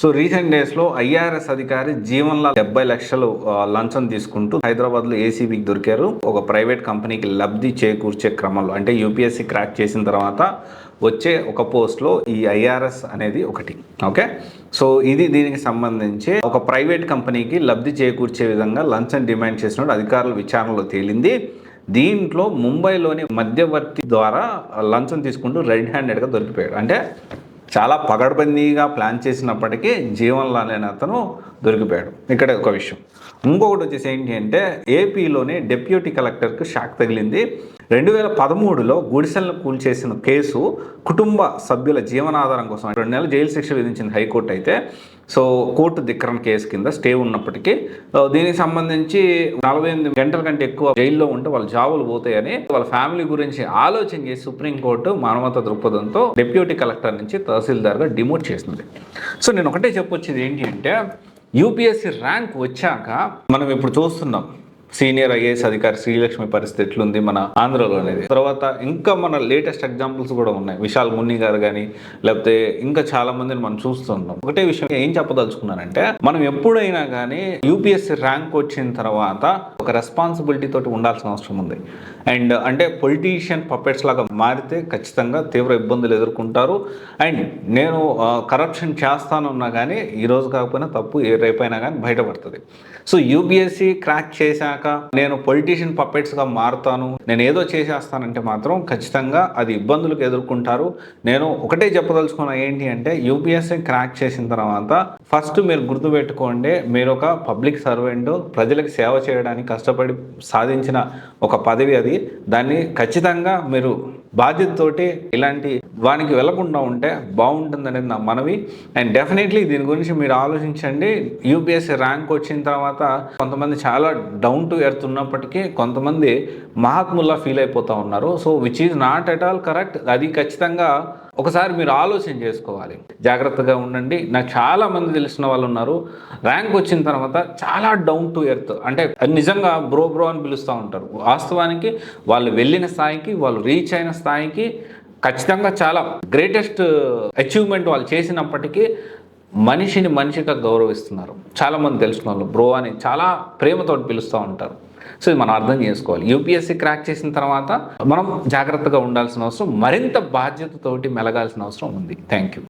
So recent డేస్లో IRS అధికారి జీవన్లాల్ 70 లక్షలు లంచం తీసుకుంటూ హైదరాబాద్లో ఏసీబీకి దొరికారు. ఒక ప్రైవేట్ కంపెనీకి లబ్ధి చేకూర్చే క్రమంలో, అంటే యూపీఎస్సీ క్రాక్ చేసిన తర్వాత వచ్చే ఒక పోస్ట్లో ఈ ఐఆర్ఎస్ అనేది ఒకటి. ఓకే, సో దీనికి సంబంధించి ఒక ప్రైవేట్ కంపెనీకి లబ్ధి చేకూర్చే విధంగా లంచం డిమాండ్ చేసినట్టు అధికారుల విచారణలో తేలింది. దీంట్లో ముంబైలోని మధ్యవర్తి ద్వారా లంచం తీసుకుంటూ రెడ్ హ్యాండెడ్గా దొరికిపోయాడు. అంటే చాలా పగడ్బందీగా ప్లాన్ చేసినప్పటికీ జీవన్లాల్ అనే అతను దొరికిపోయాడు. ఇక్కడ ఒక విషయం. ఇంకొకటి వచ్చేసి ఏంటి అంటే, ఏపీలోనే డిప్యూటీ కలెక్టర్కి షాక్ తగిలింది. 2013లో గుడిసెలను కూల్చేసిన కేసు కుటుంబ సభ్యుల జీవనాధారం కోసం 2 నెలల జైలు శిక్ష విధించింది హైకోర్టు. అయితే సో కోర్టు ధిక్కరణ కేసు కింద స్టే ఉన్నప్పటికీ దీనికి సంబంధించి 48 గంటల కంటే ఎక్కువ జైల్లో ఉంటే వాళ్ళ జాబులు పోతాయని వాళ్ళ ఫ్యామిలీ గురించి ఆలోచన చేసి సుప్రీంకోర్టు మానవతా దృక్పథంతో డిప్యూటీ కలెక్టర్ నుంచి తహసీల్దార్గా డిమోట్ చేసింది. సో నేను ఒకటే చెప్పొచ్చేది ఏంటి అంటే, యూపీఎస్సీ ర్యాంక్ వచ్చాక మనం ఇప్పుడు చూస్తున్నాం సీనియర్ ఐఏఎస్ అధికారి శ్రీలక్ష్మి పరిస్థితి ఎట్లుంది మన ఆంధ్రలో అనేది. తర్వాత ఇంకా మన లేటెస్ట్ ఎగ్జాంపుల్స్ కూడా ఉన్నాయి. విశాల్ మున్ని గారు కానీ, లేకపోతే ఇంకా చాలా మందిని మనం చూస్తున్నాం. ఒకటే విషయం ఏం చెప్పదలుచుకున్నానంటే, మనం ఎప్పుడైనా కానీ యూపీఎస్సీ ర్యాంక్ వచ్చిన తర్వాత ఒక రెస్పాన్సిబిలిటీ తోటి ఉండాల్సిన అవసరం ఉంది. అండ్ అంటే పొలిటీషియన్ పపెట్స్ లాగా మారితే ఖచ్చితంగా తీవ్ర ఇబ్బందులు ఎదుర్కొంటారు. అండ్ నేను కరప్షన్ చేస్తానున్నా కానీ ఈరోజు కాకపోయినా తప్పు రేపైనా కానీ బయటపడుతుంది. సో యూపీఎస్సీ క్రాక్ చేశాక నేను పొలిటీషియన్ పపెట్స్గా మారుతాను, నేను ఏదో చేసేస్తానంటే మాత్రం ఖచ్చితంగా అది ఇబ్బందులకు ఎదుర్కొంటారు. నేను ఒకటే చెప్పదలుచుకున్నా ఏంటి అంటే, యూపీఎస్సీ క్రాక్ చేసిన తర్వాత ఫస్ట్ మీరు గుర్తుపెట్టుకోండి, మీరు ఒక పబ్లిక్ సర్వెంట్, ప్రజలకు సేవ చేయడానికి కష్టపడి సాధించిన ఒక పదవి అది. దాన్ని ఖచ్చితంగా మీరు బాధ్యతతోటి ఇలాంటి వానికి వెళ్లకుండా ఉంటే బాగుంటుంది అనేది నా మనవి. అండ్ డెఫినెట్లీ దీని గురించి మీరు ఆలోచించండి. యూపీఎస్సీ ర్యాంక్ వచ్చిన తర్వాత కొంతమంది చాలా డౌన్ టు ఎర్త్ ఉన్నప్పటికీ కొంతమంది మహాత్ముల్లా ఫీల్ అయిపోతూ ఉన్నారు. So which is not at all correct. అది ఖచ్చితంగా ఒకసారి మీరు ఆలోచన చేసుకోవాలి. జాగ్రత్తగా ఉండండి. నాకు చాలా మంది తెలిసిన వాళ్ళు ఉన్నారు, ర్యాంక్ వచ్చిన తర్వాత చాలా డౌన్ టు ఎర్త్, అంటే నిజంగా బ్రో అని పిలుస్తూ ఉంటారు. వాస్తవానికి వాళ్ళు వెళ్ళిన స్థాయికి, వాళ్ళు రీచ్ అయిన స్థాయికి ఖచ్చితంగా చాలా గ్రేటెస్ట్ అచీవ్మెంట్ వాళ్ళు చేసినప్పటికీ మనిషిగా గౌరవిస్తున్నారు. చాలామంది తెలిసిన వాళ్ళు బ్రో అని చాలా ప్రేమతో పిలుస్తూ ఉంటారు. సో ఇది మనం అర్థం చేసుకోవాలి. యూపీఎస్సీ క్రాక్ చేసిన తర్వాత మనం జాగ్రత్తగా ఉండాల్సిన అవసరం, మరింత బాధ్యతతోటి మెలగాల్సిన అవసరం ఉంది. Thank you.